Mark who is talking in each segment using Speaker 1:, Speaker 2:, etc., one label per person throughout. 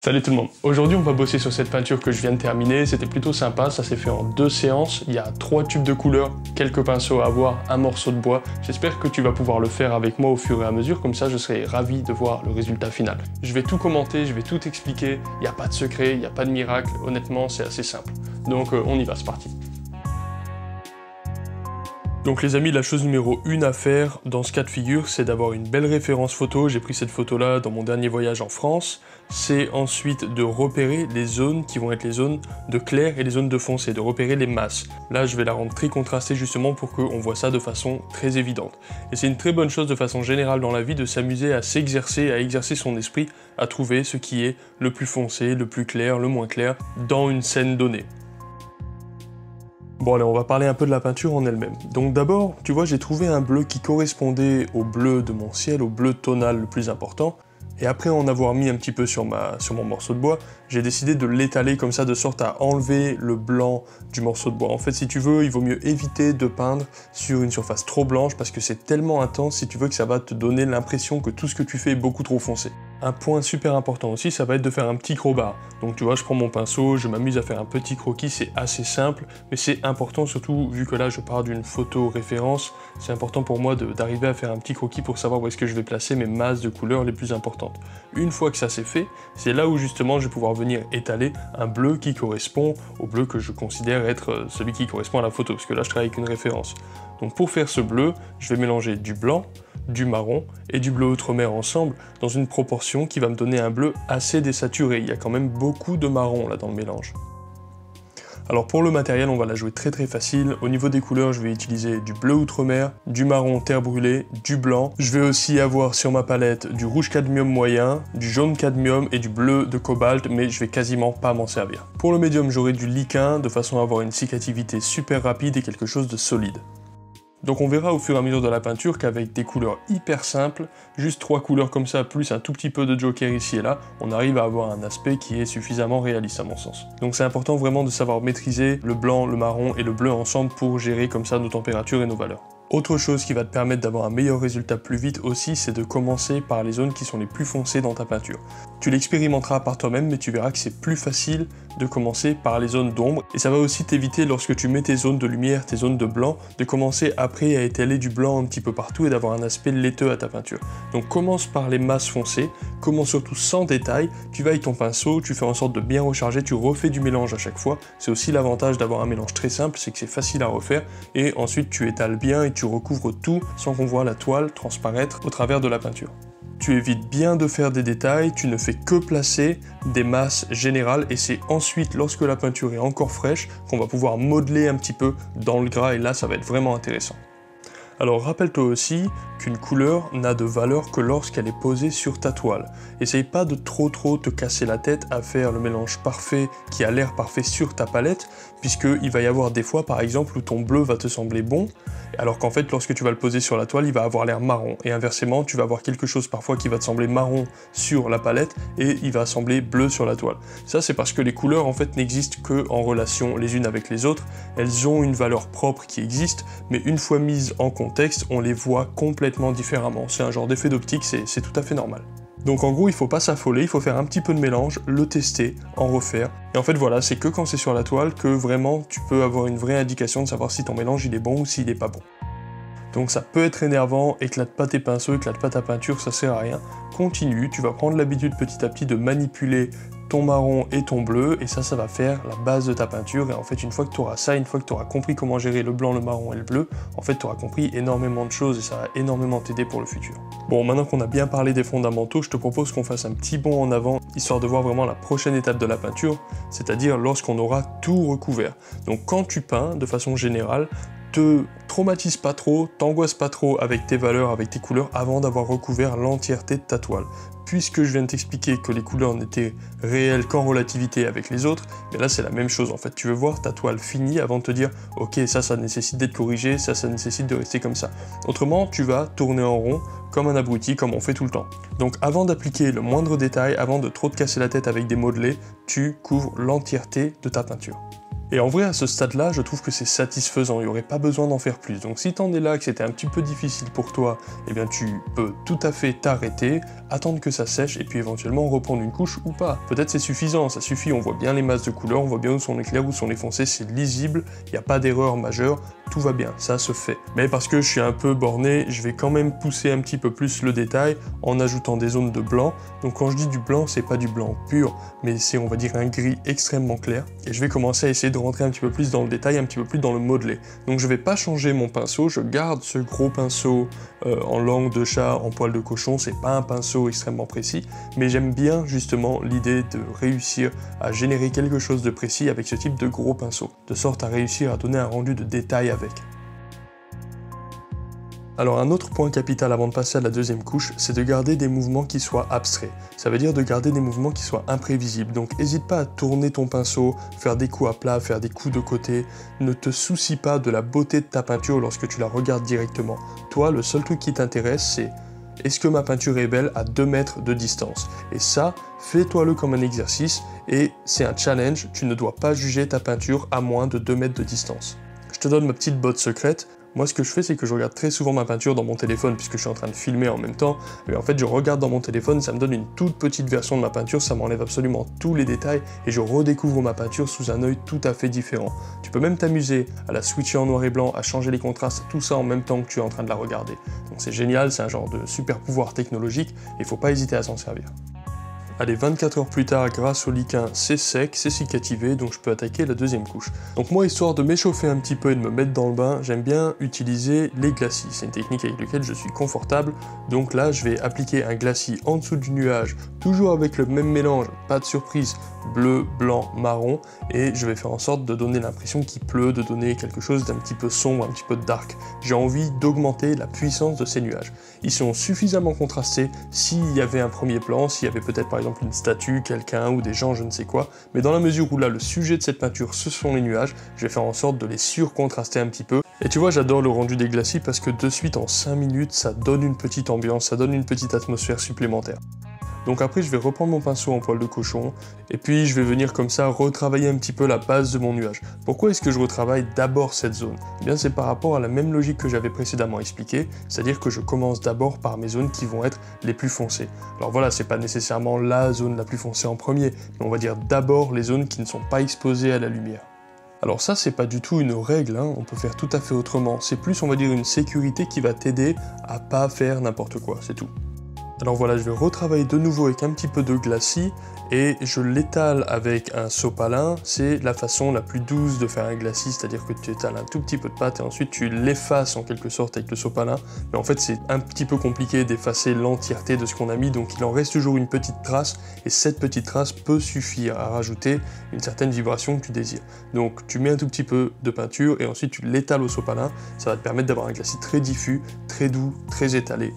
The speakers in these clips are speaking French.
Speaker 1: Salut tout le monde, aujourd'hui on va bosser sur cette peinture que je viens de terminer, c'était plutôt sympa, ça s'est fait en 2 séances, il y a 3 tubes de couleurs, quelques pinceaux à avoir, un morceau de bois, j'espère que tu vas pouvoir le faire avec moi au fur et à mesure, comme ça je serai ravi de voir le résultat final. Je vais tout commenter, je vais tout expliquer, il n'y a pas de secret, il n'y a pas de miracle, honnêtement c'est assez simple. Donc on y va, c'est parti. Donc les amis, la chose numéro 1 à faire dans ce cas de figure, c'est d'avoir une belle référence photo. J'ai pris cette photo-là dans mon dernier voyage en France. C'est ensuite de repérer les zones qui vont être les zones de clair et les zones de foncé, de repérer les masses. Là, je vais la rendre très contrastée justement pour qu'on voit ça de façon très évidente. Et c'est une très bonne chose de façon générale dans la vie de s'amuser à s'exercer, à exercer son esprit, à trouver ce qui est le plus foncé, le plus clair, le moins clair dans une scène donnée. Bon allez, on va parler un peu de la peinture en elle-même. Donc d'abord, tu vois, j'ai trouvé un bleu qui correspondait au bleu de mon ciel, au bleu tonal le plus important. Et après en avoir mis un petit peu sur mon morceau de bois, j'ai décidé de l'étaler comme ça de sorte à enlever le blanc du morceau de bois. En fait, si tu veux, il vaut mieux éviter de peindre sur une surface trop blanche parce que c'est tellement intense, si tu veux, que ça va te donner l'impression que tout ce que tu fais est beaucoup trop foncé. Un point super important aussi, ça va être de faire un petit crowbar. Donc tu vois, je prends mon pinceau, je m'amuse à faire un petit croquis, c'est assez simple, mais c'est important surtout, vu que là je pars d'une photo référence, c'est important pour moi d'arriver à faire un petit croquis pour savoir où est-ce que je vais placer mes masses de couleurs les plus importantes. Une fois que ça c'est fait, c'est là où justement je vais pouvoir venir étaler un bleu qui correspond au bleu que je considère être celui qui correspond à la photo, parce que là je travaille avec une référence. Donc pour faire ce bleu, je vais mélanger du blanc, du marron et du bleu outre-mer ensemble dans une proportion qui va me donner un bleu assez désaturé. Il y a quand même beaucoup de marron là dans le mélange. Alors pour le matériel, on va la jouer très facile. Au niveau des couleurs, je vais utiliser du bleu outre-mer, du marron terre brûlée, du blanc. Je vais aussi avoir sur ma palette du rouge cadmium moyen, du jaune cadmium et du bleu de cobalt, mais je vais quasiment pas m'en servir. Pour le médium, j'aurai du liquin de façon à avoir une cicativité super rapide et quelque chose de solide. Donc on verra au fur et à mesure de la peinture qu'avec des couleurs hyper simples, juste 3 couleurs comme ça, plus un tout petit peu de joker ici et là, on arrive à avoir un aspect qui est suffisamment réaliste à mon sens. Donc c'est important vraiment de savoir maîtriser le blanc, le marron et le bleu ensemble pour gérer comme ça nos températures et nos valeurs. Autre chose qui va te permettre d'avoir un meilleur résultat plus vite aussi, c'est de commencer par les zones qui sont les plus foncées dans ta peinture. Tu l'expérimenteras par toi-même, mais tu verras que c'est plus facile de commencer par les zones d'ombre, et ça va aussi t'éviter, lorsque tu mets tes zones de lumière, tes zones de blanc, de commencer après à étaler du blanc un petit peu partout et d'avoir un aspect laiteux à ta peinture. Donc commence par les masses foncées, commence surtout sans détail, tu vas avec ton pinceau, tu fais en sorte de bien recharger, tu refais du mélange à chaque fois. C'est aussi l'avantage d'avoir un mélange très simple, c'est que c'est facile à refaire, et ensuite tu étales bien et tu recouvres tout sans qu'on voit la toile transparaître au travers de la peinture. Tu évites bien de faire des détails, tu ne fais que placer des masses générales et c'est ensuite, lorsque la peinture est encore fraîche, qu'on va pouvoir modeler un petit peu dans le gras et là ça va être vraiment intéressant. Alors rappelle-toi aussi qu'une couleur n'a de valeur que lorsqu'elle est posée sur ta toile. Essaye pas de trop te casser la tête à faire le mélange parfait qui a l'air parfait sur ta palette, puisqu'il va y avoir des fois par exemple où ton bleu va te sembler bon, alors qu'en fait lorsque tu vas le poser sur la toile il va avoir l'air marron, et inversement tu vas avoir quelque chose parfois qui va te sembler marron sur la palette et il va sembler bleu sur la toile. Ça c'est parce que les couleurs en fait n'existent que en relation les unes avec les autres, elles ont une valeur propre qui existe, mais une fois mises en contexte, on les voit complètement différemment. C'est un genre d'effet d'optique, c'est tout à fait normal. Donc en gros, il faut pas s'affoler, il faut faire un petit peu de mélange, le tester, en refaire. Et en fait voilà, c'est que quand c'est sur la toile que vraiment tu peux avoir une vraie indication de savoir si ton mélange il est bon ou s'il est pas bon. Donc ça peut être énervant, éclate pas tes pinceaux, éclate pas ta peinture, ça sert à rien. Continue, tu vas prendre l'habitude petit à petit de manipuler ton marron et ton bleu, et ça va faire la base de ta peinture, et en fait une fois que tu auras ça, une fois que tu auras compris comment gérer le blanc, le marron et le bleu, en fait tu auras compris énormément de choses et ça va énormément t'aider pour le futur. Bon, maintenant qu'on a bien parlé des fondamentaux, je te propose qu'on fasse un petit bond en avant, histoire de voir vraiment la prochaine étape de la peinture, c'est-à-dire lorsqu'on aura tout recouvert. Donc quand tu peins, de façon générale, te traumatise pas trop, t'angoisse pas trop avec tes valeurs, avec tes couleurs, avant d'avoir recouvert l'entièreté de ta toile. Puisque je viens de t'expliquer que les couleurs n'étaient réelles qu'en relativité avec les autres, mais là c'est la même chose en fait. Tu veux voir ta toile finie avant de te dire « Ok, ça nécessite d'être corrigé, ça nécessite de rester comme ça ». Autrement, tu vas tourner en rond comme un abruti, comme on fait tout le temps. Donc avant d'appliquer le moindre détail, avant de trop te casser la tête avec des modelés, tu couvres l'entièreté de ta peinture. Et en vrai, à ce stade-là, je trouve que c'est satisfaisant, il n'y aurait pas besoin d'en faire plus. Donc si t'en es là, que c'était un petit peu difficile pour toi, eh bien tu peux tout à fait t'arrêter, attendre que ça sèche et puis éventuellement reprendre une couche ou pas. Peut-être c'est suffisant, ça suffit, on voit bien les masses de couleurs, on voit bien où sont les clairs, où sont les foncés, c'est lisible, il n'y a pas d'erreur majeure, tout va bien, ça se fait. Mais parce que je suis un peu borné, je vais quand même pousser un petit peu plus le détail en ajoutant des zones de blanc. Donc quand je dis du blanc, c'est pas du blanc pur, mais c'est on va dire un gris extrêmement clair. Et je vais commencer à essayer de rentrer un petit peu plus dans le détail, un petit peu plus dans le modelé. Donc je vais pas changer mon pinceau, je garde ce gros pinceau en langue de chat, en poil de cochon, c'est pas un pinceau extrêmement précis, mais j'aime bien justement l'idée de réussir à générer quelque chose de précis avec ce type de gros pinceau, de sorte à réussir à donner un rendu de détail avec. Alors un autre point capital avant de passer à la deuxième couche, c'est de garder des mouvements qui soient abstraits. Ça veut dire de garder des mouvements qui soient imprévisibles. Donc n'hésite pas à tourner ton pinceau, faire des coups à plat, faire des coups de côté. Ne te soucie pas de la beauté de ta peinture lorsque tu la regardes directement. Toi, le seul truc qui t'intéresse, c'est est-ce que ma peinture est belle à 2 mètres de distance? Et ça, fais-toi-le comme un exercice et c'est un challenge, tu ne dois pas juger ta peinture à moins de 2 mètres de distance. Je te donne ma petite botte secrète. Moi, ce que je fais, c'est que je regarde très souvent ma peinture dans mon téléphone, puisque je suis en train de filmer en même temps. Et en fait, je regarde dans mon téléphone, ça me donne une toute petite version de ma peinture, ça m'enlève absolument tous les détails, et je redécouvre ma peinture sous un œil tout à fait différent. Tu peux même t'amuser à la switcher en noir et blanc, à changer les contrastes, tout ça en même temps que tu es en train de la regarder. Donc c'est génial, c'est un genre de super pouvoir technologique, et il faut pas hésiter à s'en servir. Allez, 24 heures plus tard, grâce au liquin, c'est sec, c'est cicativé, donc je peux attaquer la deuxième couche. Donc moi, histoire de m'échauffer un petit peu et de me mettre dans le bain, j'aime bien utiliser les glacis. C'est une technique avec laquelle je suis confortable. Donc là, je vais appliquer un glacis en dessous du nuage, toujours avec le même mélange, pas de surprise, bleu, blanc, marron, et je vais faire en sorte de donner l'impression qu'il pleut, de donner quelque chose d'un petit peu sombre, un petit peu dark. J'ai envie d'augmenter la puissance de ces nuages. Ils sont suffisamment contrastés s'il y avait un premier plan, s'il y avait peut-être par exemple une statue, quelqu'un ou des gens, je ne sais quoi, mais dans la mesure où là le sujet de cette peinture ce sont les nuages, je vais faire en sorte de les surcontraster un petit peu. Et tu vois, j'adore le rendu des glacis parce que de suite en 5 minutes, ça donne une petite ambiance, ça donne une petite atmosphère supplémentaire. Donc après, je vais reprendre mon pinceau en poil de cochon, et puis je vais venir comme ça retravailler un petit peu la base de mon nuage. Pourquoi est-ce que je retravaille d'abord cette zone? Eh bien, c'est par rapport à la même logique que j'avais précédemment expliqué, c'est-à-dire que je commence d'abord par mes zones qui vont être les plus foncées. Alors voilà, c'est pas nécessairement la zone la plus foncée en premier, mais on va dire d'abord les zones qui ne sont pas exposées à la lumière. Alors ça, c'est pas du tout une règle, hein. On peut faire tout à fait autrement. C'est plus, on va dire, une sécurité qui va t'aider à pas faire n'importe quoi, c'est tout. Alors voilà, je vais retravailler de nouveau avec un petit peu de glacis et je l'étale avec un sopalin. C'est la façon la plus douce de faire un glacis, c'est-à-dire que tu étales un tout petit peu de pâte et ensuite tu l'effaces en quelque sorte avec le sopalin. Mais en fait, c'est un petit peu compliqué d'effacer l'entièreté de ce qu'on a mis, donc il en reste toujours une petite trace et cette petite trace peut suffire à rajouter une certaine vibration que tu désires. Donc tu mets un tout petit peu de peinture et ensuite tu l'étales au sopalin. Ça va te permettre d'avoir un glacis très diffus, très doux, très étalé.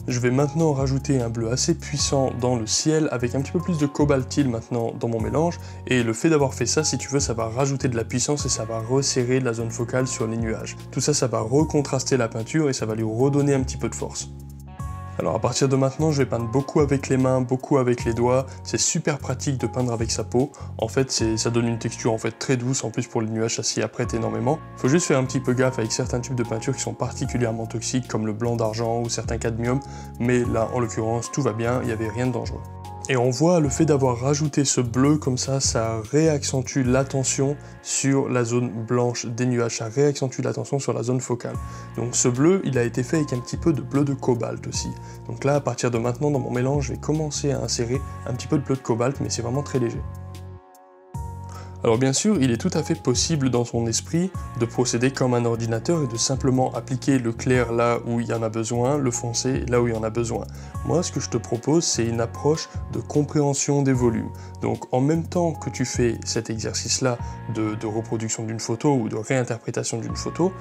Speaker 1: Je vais maintenant rajouter un bleu assez puissant dans le ciel avec un petit peu plus de cobaltyle maintenant dans mon mélange, et le fait d'avoir fait ça, si tu veux, ça va rajouter de la puissance et ça va resserrer la zone focale sur les nuages. Tout ça, ça va recontraster la peinture et ça va lui redonner un petit peu de force. Alors à partir de maintenant, je vais peindre beaucoup avec les mains, beaucoup avec les doigts. C'est super pratique de peindre avec sa peau. En fait, ça donne une texture en fait très douce. En plus pour les nuages, ça s'y apprête énormément. Faut juste faire un petit peu gaffe avec certains types de peintures qui sont particulièrement toxiques, comme le blanc d'argent ou certains cadmium. Mais là, en l'occurrence, tout va bien. Il n'y avait rien de dangereux. Et on voit le fait d'avoir rajouté ce bleu comme ça réaccentue l'attention sur la zone blanche des nuages, ça réaccentue l'attention sur la zone focale. Donc ce bleu, il a été fait avec un petit peu de bleu de cobalt aussi. Donc là, à partir de maintenant, dans mon mélange, je vais commencer à insérer un petit peu de bleu de cobalt, mais c'est vraiment très léger. Alors bien sûr, il est tout à fait possible dans son esprit de procéder comme un ordinateur et de simplement appliquer le clair là où il y en a besoin, le foncé là où il y en a besoin. Moi, ce que je te propose, c'est une approche de compréhension des volumes. Donc en même temps que tu fais cet exercice-là de reproduction d'une photo ou de réinterprétation d'une photo,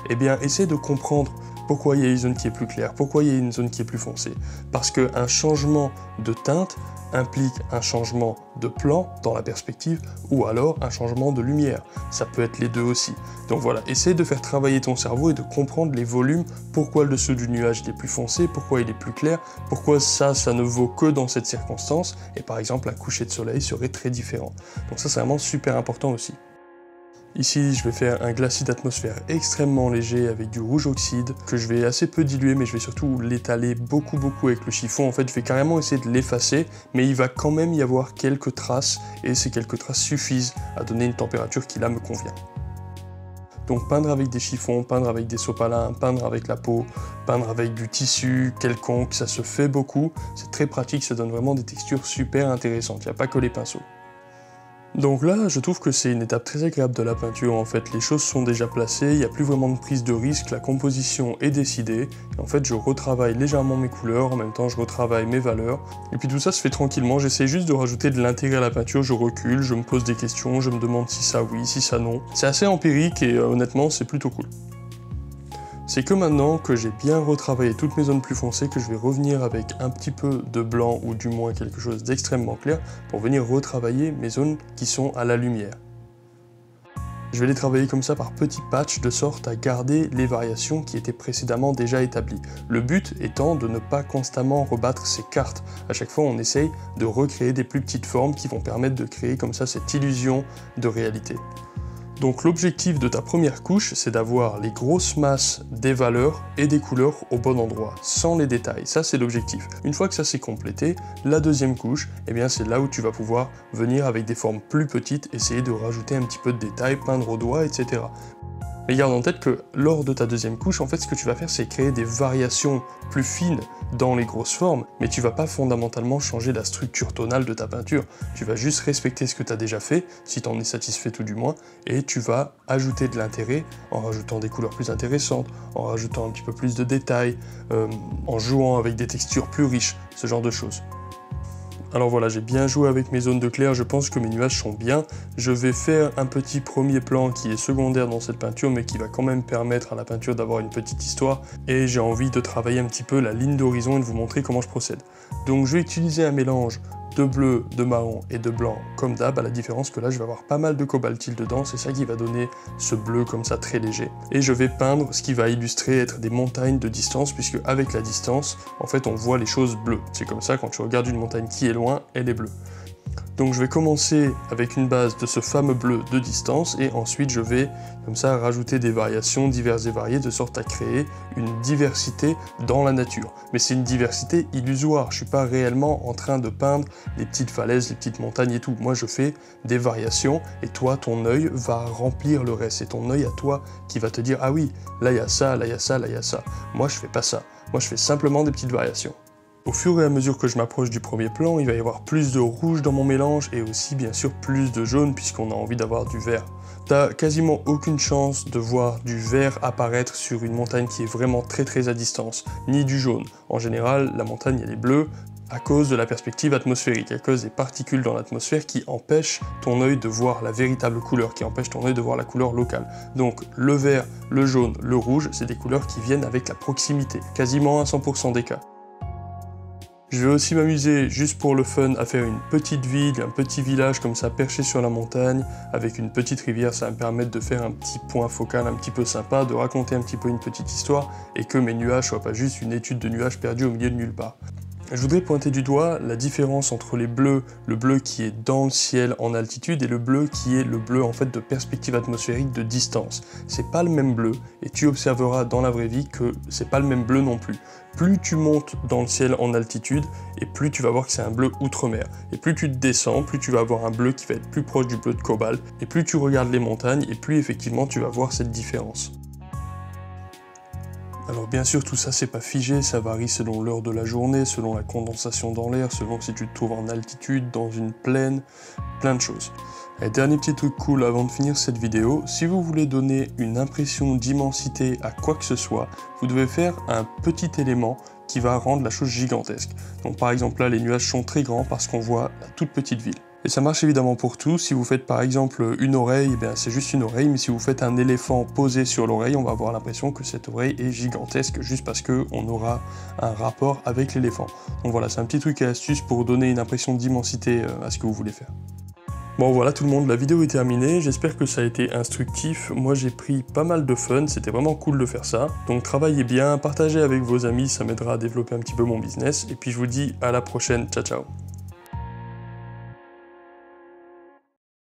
Speaker 1: eh bien essaie de comprendre pourquoi il y a une zone qui est plus claire, pourquoi il y a une zone qui est plus foncée. Parce qu'un changement de teinte implique un changement de plan dans la perspective ou alors un changement de lumière. Ça peut être les deux aussi. Donc voilà, essaye de faire travailler ton cerveau et de comprendre les volumes, pourquoi le dessous du nuage est plus foncé, pourquoi il est plus clair, pourquoi ça ne vaut que dans cette circonstance, et par exemple un coucher de soleil serait très différent. Donc ça c'est vraiment super important aussi. Ici, je vais faire un glacis d'atmosphère extrêmement léger avec du rouge oxyde que je vais assez peu diluer, mais je vais surtout l'étaler beaucoup avec le chiffon. En fait, je vais carrément essayer de l'effacer, mais il va quand même y avoir quelques traces et ces quelques traces suffisent à donner une température qui là me convient. Donc peindre avec des chiffons, peindre avec des sopalins, peindre avec la peau, peindre avec du tissu quelconque, ça se fait beaucoup, c'est très pratique, ça donne vraiment des textures super intéressantes, il n'y a pas que les pinceaux. Donc là, je trouve que c'est une étape très agréable de la peinture, en fait, les choses sont déjà placées, il n'y a plus vraiment de prise de risque, la composition est décidée, et en fait je retravaille légèrement mes couleurs, en même temps je retravaille mes valeurs, et puis tout ça se fait tranquillement, j'essaie juste de rajouter de l'intérêt à la peinture, je recule, je me pose des questions, je me demande si ça oui, si ça non. C'est assez empirique et honnêtement c'est plutôt cool. C'est que maintenant que j'ai bien retravaillé toutes mes zones plus foncées que je vais revenir avec un petit peu de blanc ou du moins quelque chose d'extrêmement clair pour venir retravailler mes zones qui sont à la lumière. Je vais les travailler comme ça par petits patchs de sorte à garder les variations qui étaient précédemment déjà établies. Le but étant de ne pas constamment rebattre ces cartes. À chaque fois on essaye de recréer des plus petites formes qui vont permettre de créer comme ça cette illusion de réalité. Donc l'objectif de ta première couche, c'est d'avoir les grosses masses des valeurs et des couleurs au bon endroit, sans les détails, ça c'est l'objectif. Une fois que ça c'est complété, la deuxième couche, eh bien c'est là où tu vas pouvoir venir avec des formes plus petites, essayer de rajouter un petit peu de détails, peindre au doigt, etc. Mais garde en tête que lors de ta deuxième couche, en fait ce que tu vas faire c'est créer des variations plus fines dans les grosses formes, mais tu vas pas fondamentalement changer la structure tonale de ta peinture, tu vas juste respecter ce que tu as déjà fait, si tu en es satisfait tout du moins, et tu vas ajouter de l'intérêt en rajoutant des couleurs plus intéressantes, en rajoutant un petit peu plus de détails, en jouant avec des textures plus riches, ce genre de choses. Alors voilà, j'ai bien joué avec mes zones de clair, je pense que mes nuages sont bien. Je vais faire un petit premier plan qui est secondaire dans cette peinture, mais qui va quand même permettre à la peinture d'avoir une petite histoire. Et j'ai envie de travailler un petit peu la ligne d'horizon et de vous montrer comment je procède. Donc je vais utiliser un mélange de bleu, de marron et de blanc comme d'hab, à la différence que là je vais avoir pas mal de cobaltyle dedans, c'est ça qui va donner ce bleu comme ça très léger. Et je vais peindre ce qui va illustrer être des montagnes de distance, puisque avec la distance, en fait on voit les choses bleues. C'est comme ça, quand tu regardes une montagne qui est loin, elle est bleue. Donc je vais commencer avec une base de ce fameux bleu de distance et ensuite je vais comme ça rajouter des variations diverses et variées de sorte à créer une diversité dans la nature. Mais c'est une diversité illusoire, je suis pas réellement en train de peindre les petites falaises, les petites montagnes et tout. Moi je fais des variations et toi ton œil va remplir le reste. C'est ton œil à toi qui va te dire ah oui, là il y a ça, là il y a ça, là il y a ça. Moi je fais pas ça, moi je fais simplement des petites variations. Au fur et à mesure que je m'approche du premier plan, il va y avoir plus de rouge dans mon mélange et aussi bien sûr plus de jaune puisqu'on a envie d'avoir du vert. T'as quasiment aucune chance de voir du vert apparaître sur une montagne qui est vraiment très à distance, ni du jaune. En général, la montagne elle est bleue à cause de la perspective atmosphérique, à cause des particules dans l'atmosphère qui empêchent ton œil de voir la véritable couleur, qui empêchent ton œil de voir la couleur locale. Donc le vert, le jaune, le rouge, c'est des couleurs qui viennent avec la proximité, quasiment à 100% des cas. Je vais aussi m'amuser, juste pour le fun, à faire une petite ville, un petit village comme ça perché sur la montagne, avec une petite rivière, ça va me permettre de faire un petit point focal un petit peu sympa, de raconter un petit peu une petite histoire, et que mes nuages soient pas juste une étude de nuages perdus au milieu de nulle part. Je voudrais pointer du doigt la différence entre les bleus, le bleu qui est dans le ciel en altitude et le bleu qui est le bleu en fait de perspective atmosphérique de distance. C'est pas le même bleu et tu observeras dans la vraie vie que c'est pas le même bleu non plus. Plus tu montes dans le ciel en altitude et plus tu vas voir que c'est un bleu outre-mer. Et plus tu te descends, plus tu vas avoir un bleu qui va être plus proche du bleu de cobalt. Et plus tu regardes les montagnes et plus effectivement tu vas voir cette différence. Alors bien sûr tout ça c'est pas figé, ça varie selon l'heure de la journée, selon la condensation dans l'air, selon si tu te trouves en altitude, dans une plaine, plein de choses. Et dernier petit truc cool avant de finir cette vidéo, si vous voulez donner une impression d'immensité à quoi que ce soit, vous devez faire un petit élément qui va rendre la chose gigantesque. Donc par exemple là les nuages sont très grands parce qu'on voit la toute petite ville. Et ça marche évidemment pour tout, si vous faites par exemple une oreille, eh c'est juste une oreille, mais si vous faites un éléphant posé sur l'oreille, on va avoir l'impression que cette oreille est gigantesque juste parce qu'on aura un rapport avec l'éléphant. Donc voilà, c'est un petit truc et astuce pour donner une impression d'immensité à ce que vous voulez faire. Bon voilà tout le monde, la vidéo est terminée, j'espère que ça a été instructif, moi j'ai pris pas mal de fun, c'était vraiment cool de faire ça, donc travaillez bien, partagez avec vos amis, ça m'aidera à développer un petit peu mon business, et puis je vous dis à la prochaine, ciao ciao.